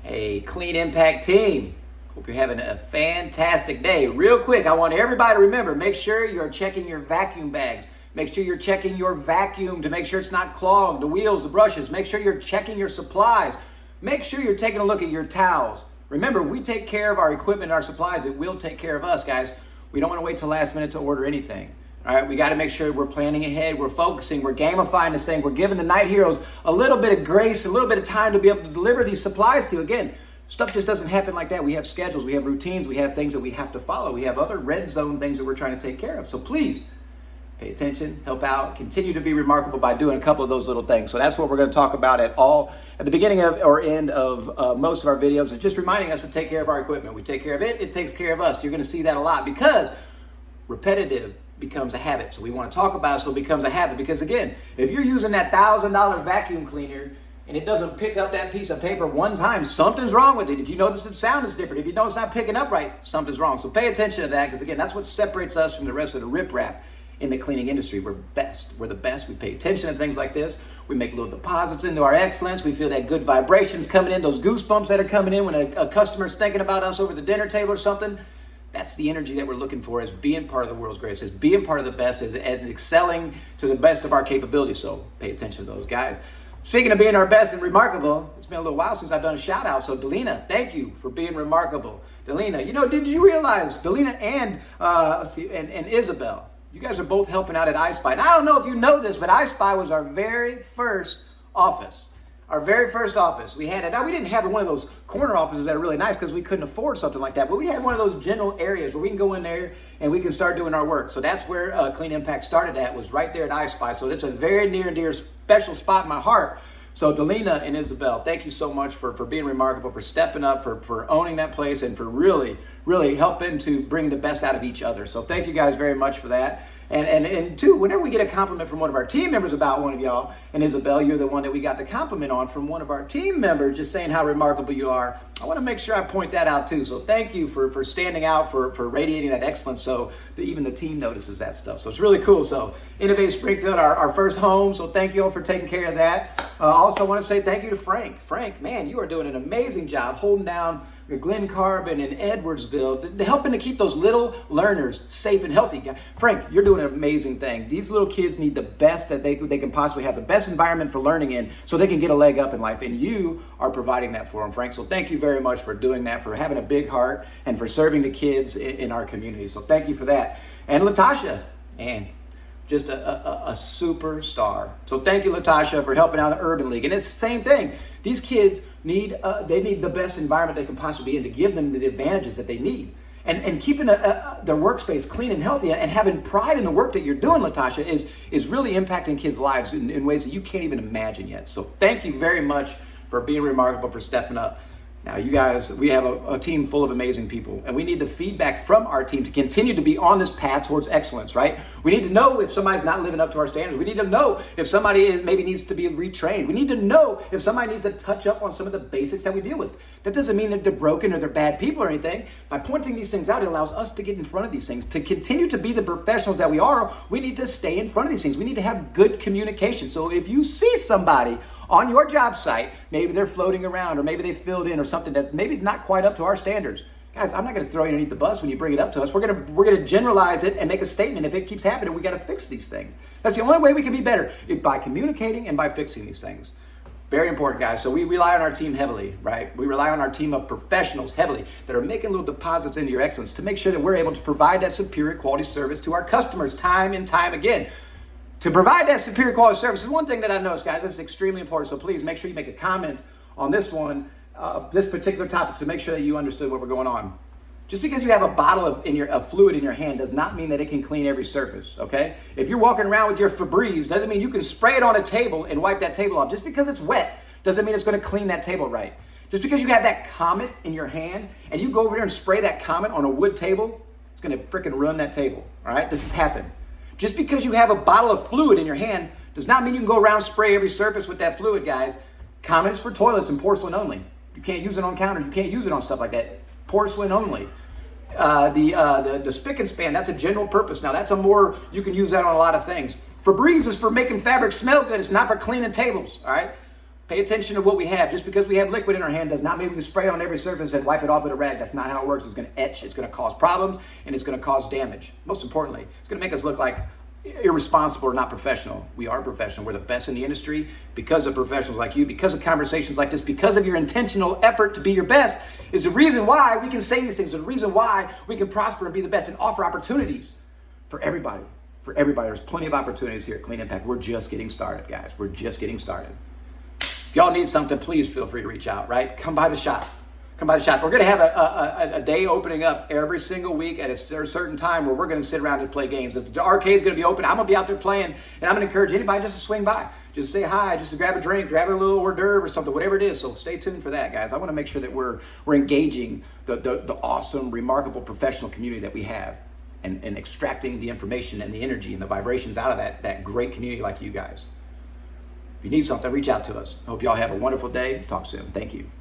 Hey, Clean Impact team. Hope you're having a fantastic day. Real quick, I want everybody to remember, make sure you're checking your vacuum bags. Make sure you're checking your vacuum to make sure it's not clogged, the wheels, the brushes. Make sure you're checking your supplies. Make sure you're taking a look at your towels. Remember, we take care of our equipment and our supplies. It will take care of us, guys. We don't want to wait till last minute to order anything. All right, we got to make sure we're planning ahead, we're focusing, we're gamifying this thing, we're giving the night heroes a little bit of grace, a little bit of time to be able to deliver these supplies to you. Again, stuff just doesn't happen like that. We have schedules, we have routines, we have things that we have to follow. We have other red zone things that we're trying to take care of. So please, pay attention, help out, continue to be remarkable by doing a couple of those little things. So that's what we're going to talk about at the beginning of or end of most of our videos, is just reminding us to take care of our equipment. We take care of it, it takes care of us. You're going to see that a lot because repetitive becomes a habit. So we want to talk about it so it becomes a habit, because again, if you're using that $1,000 vacuum cleaner and it doesn't pick up that piece of paper one time, something's wrong with it. If you notice the sound is different, if you know it's not picking up right, something's wrong. So pay attention to that, because again, that's what separates us from the rest of the riprap in the cleaning industry. We're best. We're the best. We pay attention to things like this. We make little deposits into our excellence. We feel that good vibrations coming in, those goosebumps that are coming in when a customer's thinking about us over the dinner table or something. That's the energy that we're looking for, as being part of the world's greatest, as being part of the best, as excelling to the best of our capabilities. So pay attention to those guys. Speaking of being our best and remarkable, it's been a little while since I've done a shout out. So Delina, thank you for being remarkable. Delina, did you realize Delina and Isabel, you guys are both helping out at iSpy. And I don't know if you know this, but iSpy was our very first office. Our very first office. We had it. Now, we didn't have one of those corner offices that are really nice because we couldn't afford something like that. But we had one of those general areas where we can go in there and we can start doing our work. So that's where Clean Impact started at, was right there at iSpy. So it's a very near and dear special spot in my heart. So Delina and Isabel, thank you so much for being remarkable, for stepping up, for owning that place, and for really, really helping to bring the best out of each other. So thank you guys very much for that. And two, whenever we get a compliment from one of our team members about one of y'all, and Isabel, you're the one that we got the compliment on from one of our team members, just saying how remarkable you are, I want to make sure I point that out too. So thank you for standing out, for radiating that excellence, so that even the team notices that stuff. So it's really cool. So Innovate Springfield, our first home. So thank you all for taking care of that. Also want to say thank you to Frank. Frank, man, you are doing an amazing job holding down Glen Carbon and Edwardsville, helping to keep those little learners safe and healthy. Frank, you're doing an amazing thing. These little kids need the best that they can possibly have, the best environment for learning in, so they can get a leg up in life. And you are providing that for them, Frank. So thank you very much for doing that, for having a big heart, and for serving the kids in our community. So thank you for that. And Latasha, man, just a superstar. So thank you, Latasha, for helping out the Urban League. And it's the same thing. These kids need the best environment they can possibly be in to give them the advantages that they need. And keeping their workspace clean and healthy, and having pride in the work that you're doing, Latasha, is really impacting kids' lives in ways that you can't even imagine yet. So thank you very much for being remarkable, for stepping up. Now, you guys, we have a team full of amazing people, and we need the feedback from our team to continue to be on this path towards excellence, right? We need to know if somebody's not living up to our standards. We need to know if somebody maybe needs to be retrained. We need to know if somebody needs to touch up on some of the basics that we deal with. That doesn't mean that they're broken or they're bad people or anything. By pointing these things out, it allows us to get in front of these things. To continue to be the professionals that we are, we need to stay in front of these things. We need to have good communication. So if you see somebody on your job site, maybe they're floating around, or maybe they filled in, or something that maybe not quite up to our standards. Guys, I'm not going to throw you underneath the bus when you bring it up to us. We're going to generalize it and make a statement. If it keeps happening, we got to fix these things. That's the only way we can be better, by communicating and by fixing these things. Very important, guys. So we rely on our team heavily, right? We rely on our team of professionals heavily that are making little deposits into your excellence to make sure that we're able to provide that superior quality service to our customers time and time again. To provide that superior quality service is one thing that I've noticed, guys. This is extremely important. So please make sure you make a comment on this one, this particular topic, to make sure that you understood what we're going on. Just because you have a bottle of fluid in your hand does not mean that it can clean every surface, okay? If you're walking around with your Febreze, doesn't mean you can spray it on a table and wipe that table off. Just because it's wet doesn't mean it's going to clean that table right. Just because you have that Comet in your hand and you go over there and spray that Comet on a wood table, it's going to freaking ruin that table, all right? This has happened. Just because you have a bottle of fluid in your hand does not mean you can go around and spray every surface with that fluid, guys. Comet is for toilets and porcelain only. You can't use it on counters. You can't use it on stuff like that. Porcelain only. The spick and span, that's a general purpose. Now, you can use that on a lot of things. Febreze is for making fabric smell good. It's not for cleaning tables, all right? Pay attention to what we have. Just because we have liquid in our hand does not mean we can spray it on every surface and wipe it off with a rag. That's not how it works. It's going to etch. It's going to cause problems, and it's going to cause damage. Most importantly, it's going to make us look like irresponsible or not professional. We are professional. We're the best in the industry because of professionals like you, because of conversations like this, because of your intentional effort to be your best is the reason why we can say these things. The reason why we can prosper and be the best and offer opportunities for everybody. For everybody. There's plenty of opportunities here at Clean Impact. We're just getting started, guys. We're just getting started. If y'all need something, please feel free to reach out, right? Come by the shop. Come by the shop. We're going to have a day opening up every single week at a certain time where we're going to sit around and play games. The arcade's going to be open. I'm going to be out there playing, and I'm going to encourage anybody just to swing by. Just say hi, just to grab a drink, grab a little hors d'oeuvre or something, whatever it is. So stay tuned for that, guys. I want to make sure that we're engaging the awesome, remarkable professional community that we have and extracting the information and the energy and the vibrations out of that great community like you guys. If you need something, reach out to us. I hope y'all have a wonderful day. Talk soon. Thank you.